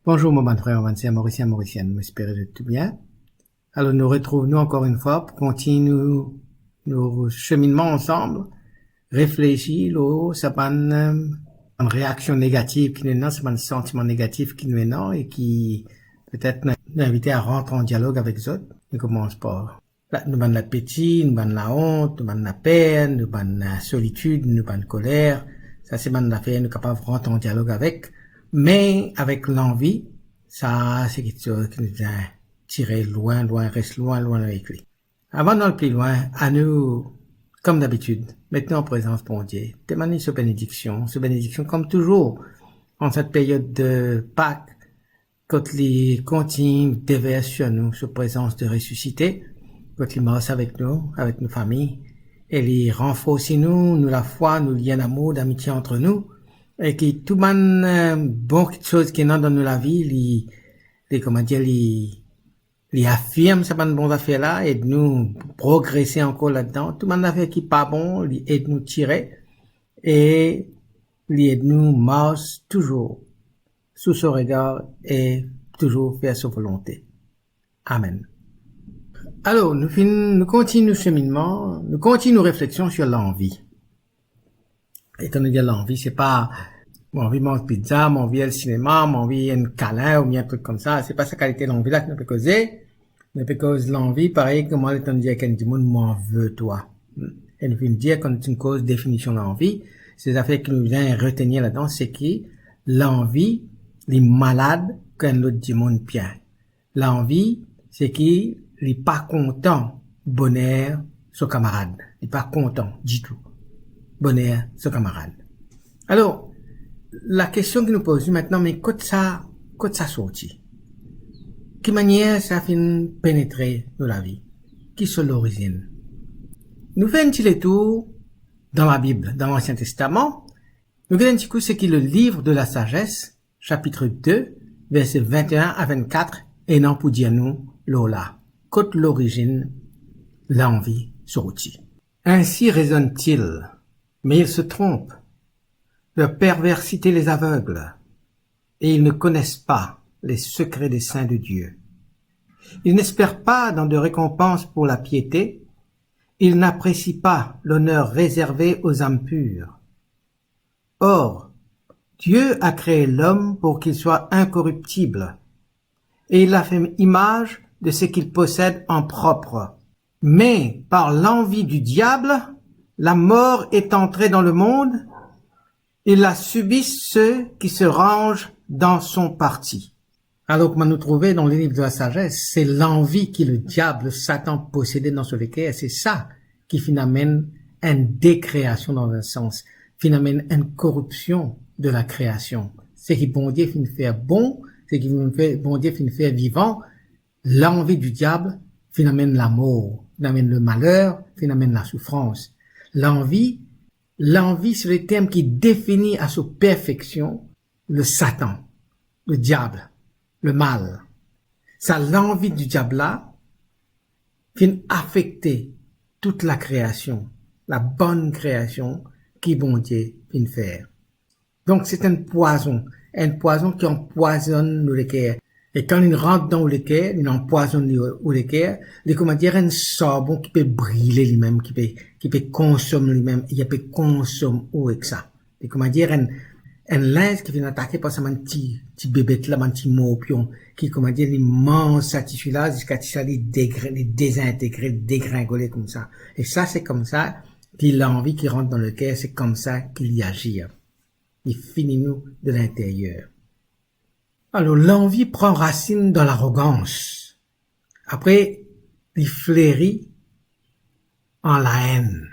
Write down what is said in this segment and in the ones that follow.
Bonjour mon bon frère, Mauricien, Mauricienne, j'espère que tout bien. Alors nous retrouvons encore une fois pour continuer nos cheminements ensemble, réfléchir, ça pas une réaction négative qui nous est, c'est pas un sentiment négatif qui nous est, et qui peut-être nous inviter à rentrer en dialogue avec les autres. On commence par nous avons l'appétit, nous avons la honte, nous avons la peine, nous avons la solitude, nous avons la colère. Ça c'est une affaire, nous sommes capables de rentrer en dialogue avec. Mais avec l'envie, ça, c'est quelque chose qui nous a tiré loin, reste loin avec lui. Avant d'aller plus loin, à nous, comme d'habitude, mettons en présence pour Dieu. Demandez ce bénédiction comme toujours, en cette période de Pâques, quand les continuent déverser sur nous, cette présence de ressuscité, quand ils marchent avec nous, avec nos familles, et les renforcent nous la foi, nous liens d'amour, d'amitié entre nous, et qui tout man bon chose qui est dans la vie, les affirme ça bonne bonne affaire là et de nous progresser encore là-dedans. Tout man affaire qui pas bon, les aide nous tirer et les aide nous marche toujours sous son regard et toujours faire sa volonté. Amen. Alors, nous continuons le cheminement, nous continuons nos réflexions sur l'envie. Et quand on dit l'envie, c'est pas mon envie mange pizza, mon envie le cinéma, mon envie un câlin ou bien un truc comme ça. C'est pas sa qualité l'envie là que nous peut causer. Mais peut cause l'envie, pareil, comme on dit à quelqu'un du monde, m'en veux toi. Et nous venons dire quand une cause définition d'envie, c'est les affaires qui nous viennent retenir là-dedans, c'est que l'envie, les malades, quand l'autre du monde bien. L'envie, c'est qu'il n'est pas content, bonheur, son camarade. Il n'est pas content du tout. Bonheur, son camarade. Alors, la question que nous posons maintenant, mais quand ça sortit? Quelle manière ça fait pénétrer dans la vie? Qui sont l'origine? Nous faisons un petit tour dans la Bible, dans l'Ancien Testament. Nous faisons un petit coup, c'est qui le livre de la sagesse, chapitre 2, versets 21 à 24, et non pour dire nous, Lola. Côte l'origine, l'envie sortit. Ainsi raisonne-t-il. Mais ils se trompent. Leur perversité les aveugle, et ils ne connaissent pas les secrets des saints de Dieu. Ils n'espèrent pas dans de récompenses pour la piété, ils n'apprécient pas l'honneur réservé aux âmes pures. Or, Dieu a créé l'homme pour qu'il soit incorruptible, et il a fait image de ce qu'il possède en propre. Mais par l'envie du diable, la mort est entrée dans le monde, et la subissent ceux qui se rangent dans son parti. Alors que nous trouvons dans les livres de la sagesse, c'est l'envie que le diable, Satan possédait dans ce cœur, c'est ça qui finalement une décréation dans un sens, finalement une corruption de la création. C'est qui bon Dieu finit faire bon, c'est qui bon Dieu finit faire vivant, l'envie du diable finalement la mort, finalement le malheur, finalement la souffrance. L'envie, c'est le terme qui définit à sa perfection le Satan, le diable, le mal. Ça, l'envie du diable là, vient affecter toute la création, la bonne création qui bon Dieu vient faire. Donc c'est un poison qui empoisonne le cœur. Et quand il rentre dans le cœur, il empoisonne le cœur, il comment dire un charbon qui peut brûler lui-même, qui peut consommer lui-même, il peut consommer avec ça. Et comment dire un linge qui vient attaquer par un petit bébé là, un petit morpion, qui comment dire il mange satisfait là jusqu'à ce qu'il désintégrer, dégringoler comme ça. Et ça c'est comme ça qu'il a envie qui rentre dans le cœur, c'est comme ça qu'il y agit. Il finit nous de l'intérieur. Alors, l'envie prend racine dans l'arrogance. Après, il fleurit en la haine.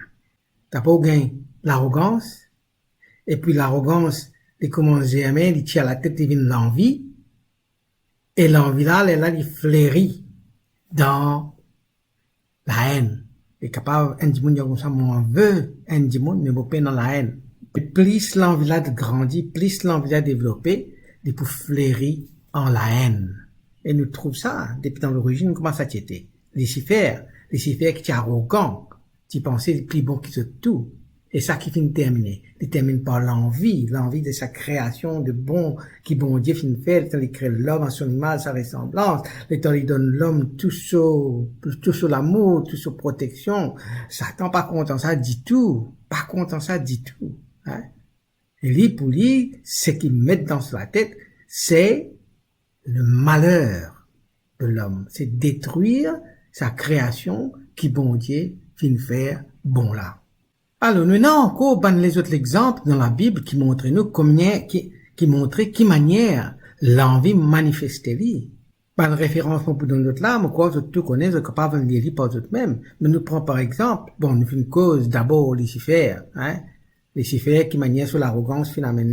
D'abord, gagne l'arrogance, et puis l'arrogance, il commence à germer, il tire à la tête, il vient l'envie, et l'envie là, il fleurit dans la haine. Il est capable, un dimanche, comme ça, mon veut, un dimanche, mais vous dans la haine. Et plus l'envie là de grandir, plus l'envie là de développer, et pour fleurir en la haine. Et nous trouvons ça, depuis dans l'origine, comment ça était. Lucifer qui est arrogant, qui pensait le plus bon qui se tout. Et ça qui finit terminer. Il termine par l'envie de sa création, de bon, qui bon Dieu finit faire, il crée l'homme en son image, sa ressemblance, il donne l'homme tout sur l'amour, tout sur protection. Satan, pas content, ça dit tout. Pas content, ça dit tout. Hein? Et lui, pour lui, ce qu'il met dans sa tête, c'est le malheur de l'homme. C'est détruire sa création qui bon Dieu finit faire bon là. Alors, nous avons encore les autres exemples dans la Bible qui montrent nous qui montrent qui manière l'envie manifestée. Pas de référence pour donner d'autres là, mais quoi, tout connaît, vous êtes capable de lire par eux-mêmes. Mais nous prenons par exemple, bon, nous faisons une cause d'abord Lucifer, hein. Lucifer qui manière sur l'arrogance finalement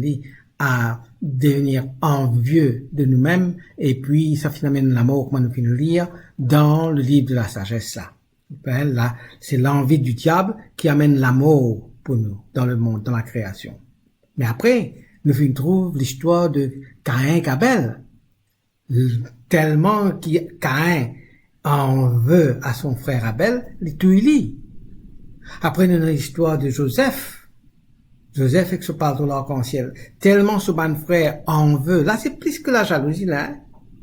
à devenir envieux de nous-mêmes, et puis ça finalement la mort, comme nous finissons lire dans le livre de la sagesse là. Là, c'est l'envie du diable qui amène l'amour pour nous dans le monde, dans la création. Mais après, nous trouvons l'histoire de Caïn et Abel. Tellement Caïn en veut à son frère Abel, il tue lui. Après, nous avons l'histoire de Joseph. Joseph avec ce pardon l'arc-en-ciel. Tellement ce bon frère en veut. Là, c'est plus que la jalousie, là. Hein?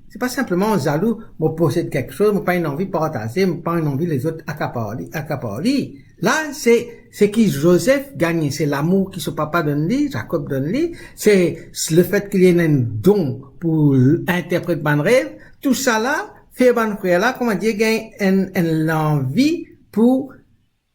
C'est pas simplement jaloux, moi possède quelque chose, moi pas une envie de partager, moi pas une envie les autres accaparer. Là, c'est qui Joseph gagne, c'est l'amour qui son papa donne lui, Jacob donne lui, c'est le fait qu'il y ait un don pour interpréter ban rêve, tout ça là, fait ban frère là, comment dire, gagne l'envie pour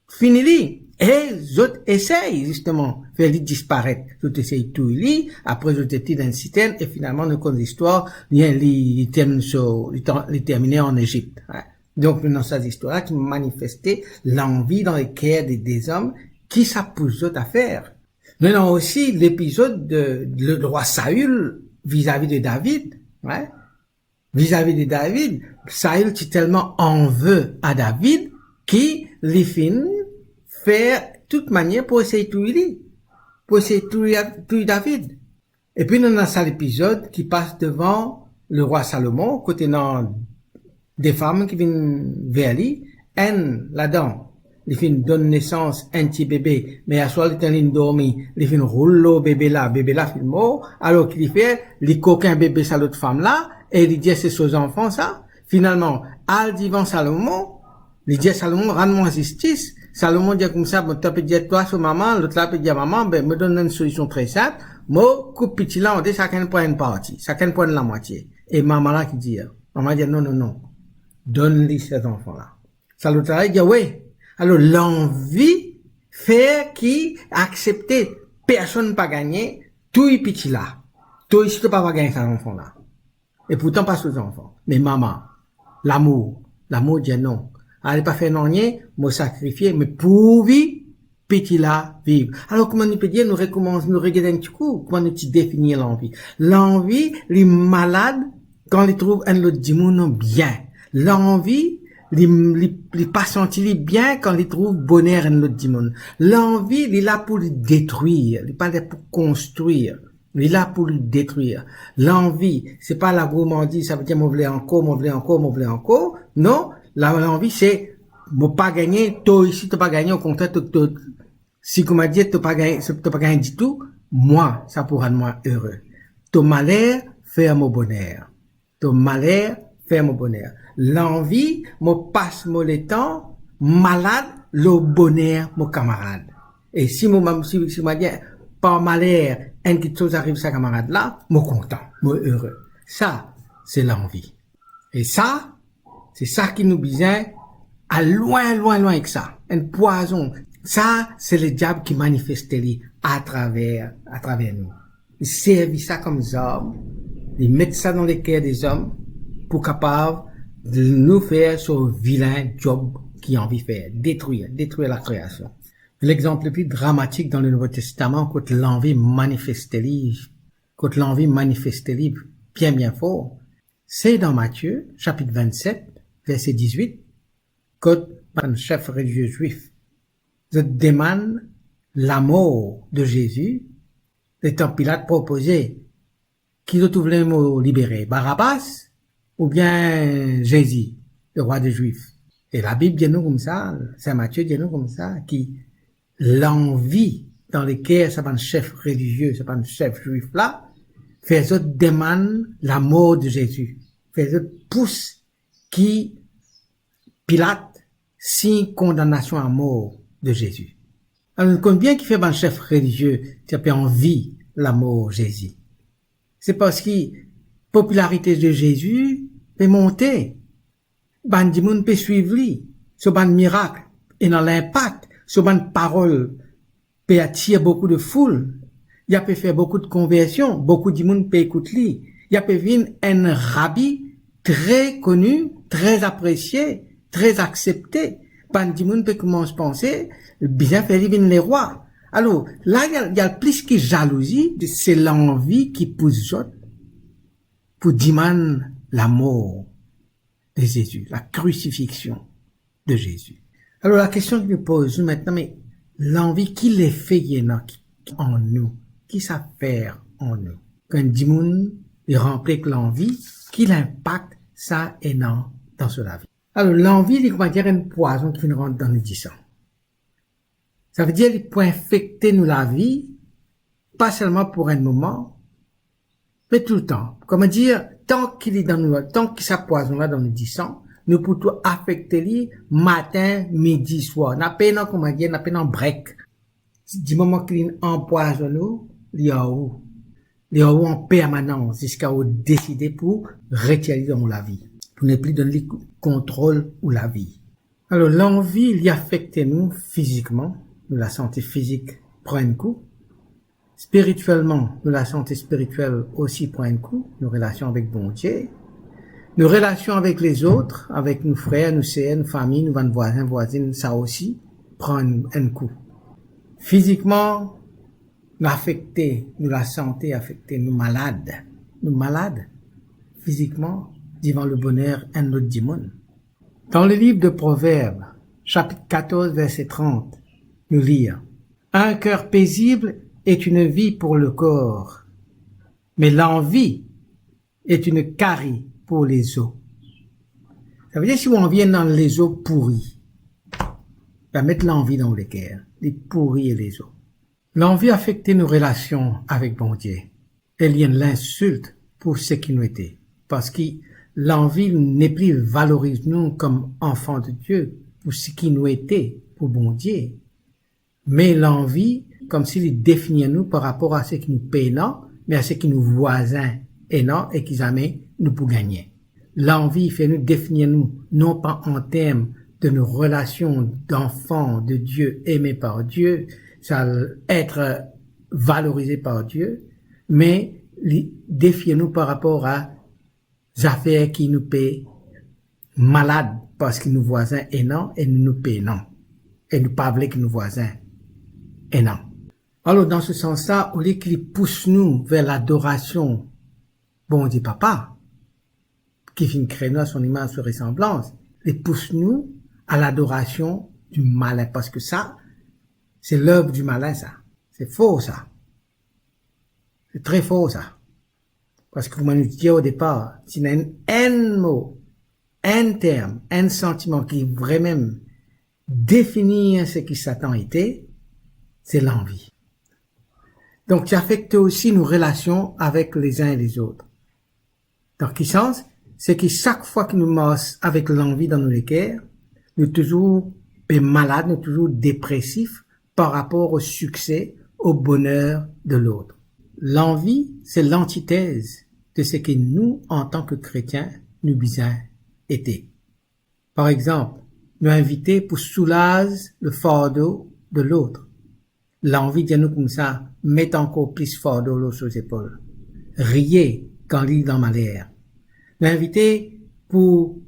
finir lui. Et les autres essayent, justement, faire lui disparaître. Les autres essayent tout lui, après les autres étaient dans une citerne, et finalement, nous connaissons l'histoire, il termine en Égypte. Hein. Donc, dans cette histoire-là, qui manifestait l'envie dans les cœurs des hommes, qui ça pousse autres à faire. Nous avons aussi l'épisode de le roi Saül vis-à-vis de David. Ouais. Vis-à-vis de David, Saül est tellement en veut à David, qui les finit faire toute manière pour essayer de tuer pour essayer de tuer David. Et puis, nous avons ça l'épisode qui passe devant le roi Salomon, côté dans des femmes qui viennent vers lui, là-dedans, il fait donne naissance un petit bébé, mais à soi, il est en ligne dormi, il fait roule le bébé là fait mort, alors qu'il fait, il coquin bébé sa l'autre femme là, et il dit c'est ses enfants ça. Finalement, al divant Salomon, il dit Salomon, rends-moi justice. Salomon dit comme ça, bon, tu peux dire toi sur maman, l'autre là peut dire maman, ben, me donne une solution très simple. Moi, coupe petit là, on dit chacun prend une partie, chacun prend la moitié. Et maman là qui dit, maman dit non, donne-lui cet enfant là. Ça l'autre là, il dit oui. Alors, l'envie fait qui accepter personne pas gagner, tout est petit là. Tout ici, tu pas gagner cet enfant là. Et pourtant pas sous enfant. Mais maman, l'amour dit non. Allez pas faire non rien, me sacrifier, mais pour vivre, petit là, vivre. Alors, comment on peut dire, nous regarder un petit coup, comment nous définir l'envie? L'envie, les malades, quand ils trouvent un autre dimanche bien. L'envie, les pas sentir bien quand ils trouvent bonheur un autre dimanche. L'envie, il est là pour les détruire, il est pas là pour construire. Il est là pour le détruire. L'envie, c'est pas la gourmandise, ça veut dire, m'en voulais encore. Non. L'envie, c'est, moi pas gagner, toi ici, t'as pas gagné, au contraire, si comme a dit, t'as pas gagné du tout, moi, ça pourra rendre moi heureux. Ton malheur, fait mon bonheur. Ton malheur, fait mon bonheur. L'envie, moi passe mon le temps, malade, le bonheur, mon camarade. Et si moi dit, par malheur, une petite chose arrive à sa camarade là, moi content, moi heureux. Ça, c'est l'envie. Et ça, c'est ça qui nous besoin à loin que ça. Un poison. Ça, c'est le diable qui manifeste à travers nous. Il servit ça comme hommes. Il met ça dans les cœurs des hommes pour capable de nous faire ce vilain job qu'il a envie de faire. Détruire la création. L'exemple le plus dramatique dans le Nouveau Testament, quand l'envie manifeste bien fort, c'est dans Matthieu, chapitre 27, verset 18, quand un chef religieux juif demande la mort de Jésus, le temps Pilate proposait qui doit voulait me libérer, Barabbas ou bien Jésus, le roi des Juifs. Et la Bible dit nous comme ça, Saint Matthieu dit nous comme ça, qui l'envie dans lesquelles ça va chef religieux, ça va chef juif là, fait autres demande la mort de Jésus. Fait autres pousse qui Pilate signe condamnation à mort de Jésus. Alors, combien qui fait un chef religieux qui a envie la mort de Jésus? C'est parce que la popularité de Jésus peut monter. Ban di moun peut suivre lui. Ce ban miracle et dans l'impact, ce ban parole peut attirer beaucoup de foule. Il peut faire beaucoup de conversions, beaucoup de monde peut écouter lui. Il peut venir un rabbi très connu, très apprécié, très accepté. Ban di moun peut commencer à penser, bien faire venir les rois. Alors, là, il y a plus que jalousie, c'est l'envie qui pousse autres pour demander la mort de Jésus, la crucifixion de Jésus. Alors, la question que je me pose maintenant, mais l'envie, qui l'effet y en nous? Qui ça fait en nous? Quand dit moun est rempli avec l'envie, qui l'impact ça et non dans la vie? Alors, l'envie, il va dire une poison qui nous rentre dans le sang. Ça veut dire qu'il peut infecter nous la vie, pas seulement pour un moment, mais tout le temps. Comment dire, tant qu'il est dans nous, tant que ça poison là dans le sang, nous pouvons affecter lui matin, midi, soir. N'a pas non, comment dire, n'a pas non break. Du moment qu'il empoisonne nous, il y a où? Il y a où en permanence jusqu'à où décider pour retirer dans la vie. Pour ne plus donner le contrôle ou la vie. Alors, l'envie, il y affecte nous physiquement. La santé physique prend un coup. Spirituellement, la santé spirituelle aussi prend un coup. Nos relations avec bon Dieu. Nos relations avec les autres, avec nos frères, nos sœurs, nos familles, nos voisins, voisines, ça aussi prend un coup. Physiquement, la santé affectée, nous malades. Nous malades, physiquement, devant le bonheur, un autre démon. Dans le livre de Proverbes, chapitre 14, verset 30, nous lisons: un cœur paisible est une vie pour le corps, mais l'envie est une carie pour les os. Ça veut dire si on vient dans les os pourris, va mettre l'envie dans le cœur, les pourris et les os. L'envie affecte nos relations avec bon Dieu. Elle y a l'insulte pour ce qui nous était. Parce que l'envie n'est plus valorise nous comme enfants de Dieu pour ce qui nous était, pour bon Dieu. Mais l'envie, comme s'il définit nous par rapport à ce qui nous paye non, mais à ce qui nous voisins et non, et qui jamais nous pour gagner. L'envie fait nous définir nous, non pas en termes de nos relations d'enfants de Dieu aimés par Dieu, ça être valorisé par Dieu, mais défier nous par rapport à des affaires qui nous paient malades parce que nos voisins et non, et nous payons non. Et nous pas que nos voisins et non. Alors, dans ce sens-là, au lieu qu'il pousse nous vers l'adoration, bon Dieu papa, qui finit créer nous à son image, à son ressemblance, il pousse nous à l'adoration du malin, parce que ça, c'est l'œuvre du malin, ça. C'est faux, ça. C'est très faux, ça. Parce que, comme on nous dit au départ, s'il y a un mot, un terme, un sentiment qui vraiment définit ce qui Satan était, c'est l'envie. Donc, ça affecte aussi nos relations avec les uns et les autres. Dans quel sens? C'est que chaque fois que nous marchons avec l'envie dans nos cœurs, nous sommes toujours malades, nous sommes toujours dépressifs par rapport au succès, au bonheur de l'autre. L'envie, c'est l'antithèse de ce que nous, en tant que chrétiens, nous bisons été. Par exemple, nous inviter pour soulager le fardeau de l'autre. L'envie de nous comme ça, mettre encore plus fardeau sur les épaules. Riez quand il est dans malheur. L'inviter pour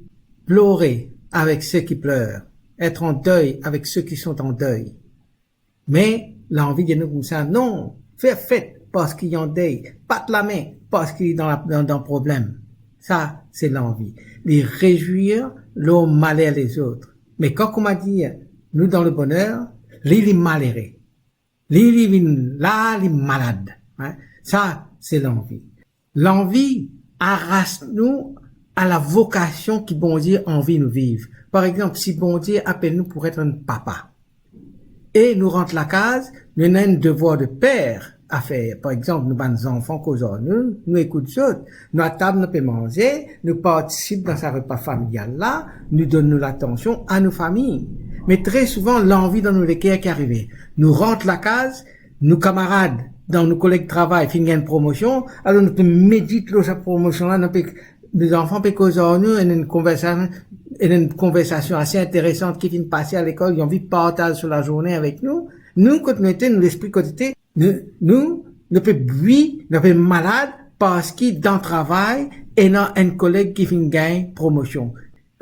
pleurer avec ceux qui pleurent, être en deuil avec ceux qui sont en deuil. Mais l'envie de nous comme ça, non, faire fête parce qu'il y a un deuil, pas de la main parce qu'il est dans un problème. Ça, c'est l'envie. Les réjouir, l'homme malheur les autres. Mais quand on m'a dit, nous dans le bonheur, il est malheureux. Là, il est malade. Hein? Ça, c'est l'envie. L'envie arrache nous à la vocation qui bon Dieu envie nous vivre. Par exemple, si bon Dieu appelle nous pour être un papa, et nous rentre la case, nous avons un devoir de père à faire. Par exemple, nous, nos enfants causent nous écoutons autres. Nous à table, nous pouvons manger, nous participons dans sa repas familial là, nous donnons l'attention à nos familles. Mais très souvent, l'envie dans nos léquères qui arrive. Nous rentre la case, nos camarades, dans nos collègues de travail, finissent une promotion, alors nous pouvons méditer sa promotion là, nos enfants peuvent causer nous, une conversation assez intéressante qui vient de passer à l'école, ils ont envie de partager sur la journée avec nous. Nous, quand nous étions, nous, l'esprit côté, nous peut buire, nous peut malade parce qu'il dans le travail et dans un collègue qui vient gagner promotion.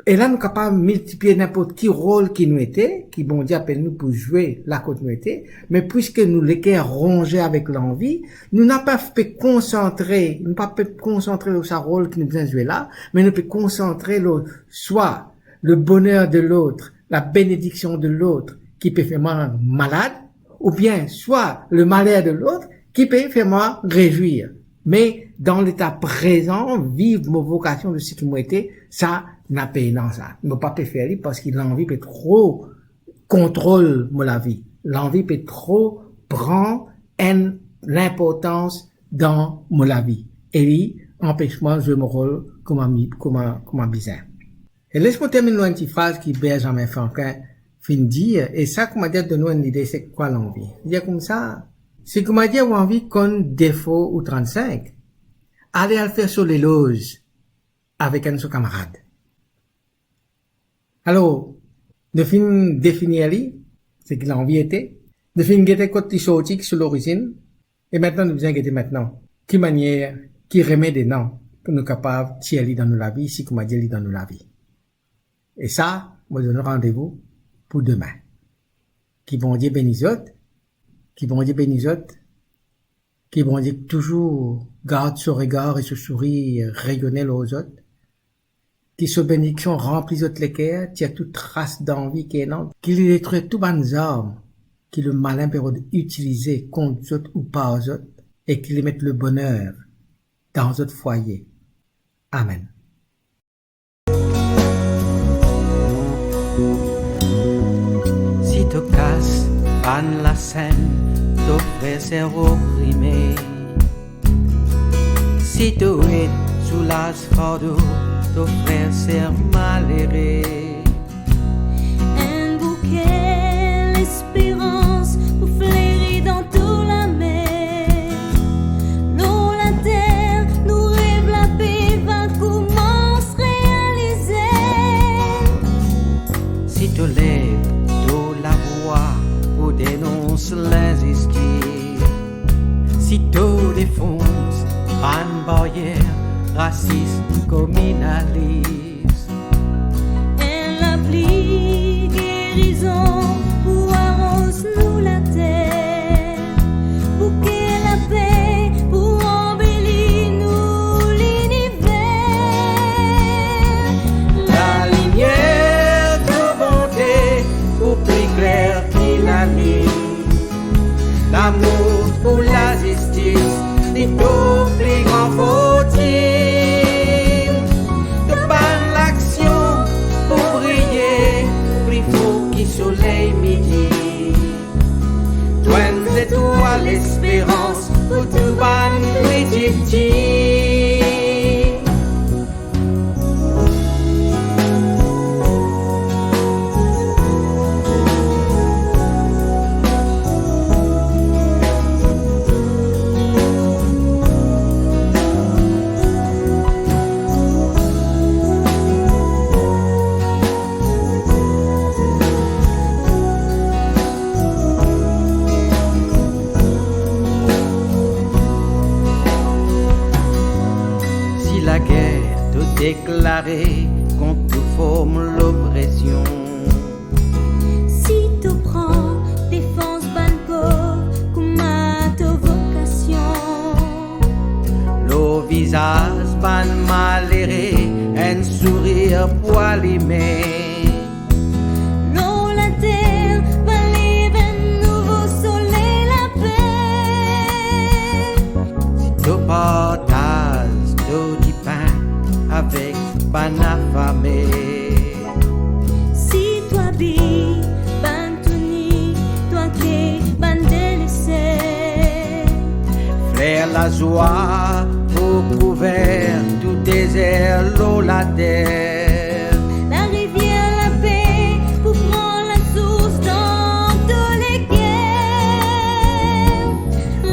Et là, nous sommes capables de multiplier n'importe qui rôle qui nous était, qui bon Dieu appelle nous pour jouer la côte nous était, mais puisque nous l'équerre rongés avec l'envie, nous n'avons pas pu concentrer, nous pas pu concentrer sur sa rôle qui nous vient jouer là, mais nous peut concentrer soit le bonheur de l'autre, la bénédiction de l'autre, qui peut faire moi malade, ou bien soit le malheur de l'autre, qui peut faire moi réjouir. Mais dans l'état présent, vivre mon vocation de ce qui m'a été, ça n'a pas dans ça. Ne pas faire parce que l'envie peut trop contrôle la vie. L'envie peut trop prendre l'importance dans la vie. Et lui, empêche-moi de jouer mon rôle comme un bizarre. Et laisse-moi terminer une petite phrase qui Benjamin Franklin fin dire, et ça, comment dire, de nous une idée, c'est quoi l'envie? Dire comme ça, c'est comment dire, envie qu'on défaut ou 35, aller à le faire sur les loges avec un de ses camarades. Alors, de fin définir lui, c'est que l'envie était, de fin guetter côté sorti sur l'origine, et maintenant nous besoin guetter maintenant, qui manière, qui remet des noms, pour nous capables de tirer dans nos vie, si comment dire dans nos vie. Et ça, moi je donne rendez-vous pour demain. Qui bon Dieu bénisot, qui bon Dieu bénisot, qui bon Dieu toujours garde ce regard et ce sourire rayonnel aux autres, qui ce bénédiction remplit autres l'équerre, qui a toute trace d'envie qui est non, qui les détruit tout bonnes armes, qui le malin peut utiliser contre eux autres ou pas aux autres, et qui les mette le bonheur dans votre foyer. Amen. Si tu casses pan la scène, t'offres c'est opprimé. Si tu es sous l'asphalte, t'offres c'est malheureux. Un bouquet, l'espérance pour fleurir dans toute la mer. L'eau, la terre, nous rêve la paix va commencer réaliser. Si tu lèves toute la voix pour dénoncer l'injustice, si tu défonces une barrière raciste, communaliste, Elle applique guérison pour arroser nous la terre, pour que la paix, pour embellir nous l'univers. la lumière de bonté pour plus clair qu'il la nuit, l'amour pour la justice, les tout plus grand faut-il, de bonne l'action pour briller, plus fort qu'il soleil midi, loin étoiles l'espérance pour tout bonne légitime. Si la guerre te déclarée contre toute forme l'oppression, Si tu prends défense ban pauvre comme à ta vocation, le visage ban malheureux, un sourire poilimé. l'eau, la terre, va lever un nouveau soleil, la paix. Si tu partages tout du pain avec ban affamé, Si toi bi, ban tuni, toi vers la joie, recouvert tout désert, l'eau, la terre. La rivière, la paix, pour prendre la source dans tous les guerres.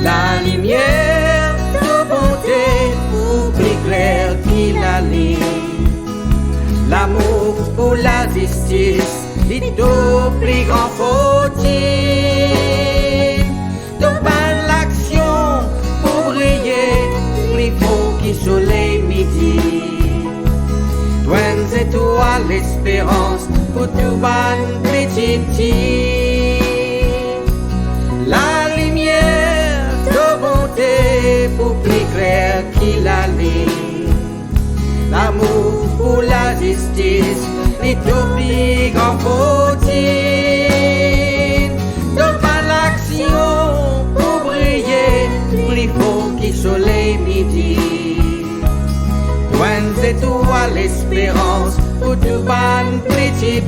La lumière de bonté, pour plus clair qu'il la nuit. L'amour pour la justice, est au plus grand fautine. De ban l'action pour briller, plus fort que soleil midi. Douanes étoiles, l'espérance pour tout ban petit. La lumière de bonté pour plus clair qu'il la nuit. L'amour pour la justice, est au plus grand fautine. Devant l'action pour briller, plus fort que soleil midi. Douanes étoiles, l'espérance pour tout ban petit.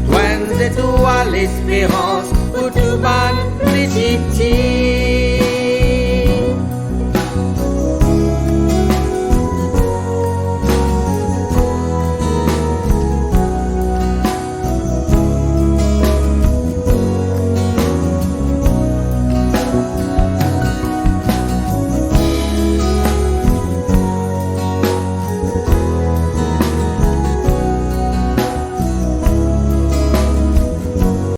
Douanes étoiles, l'espérance pour tout ban petit.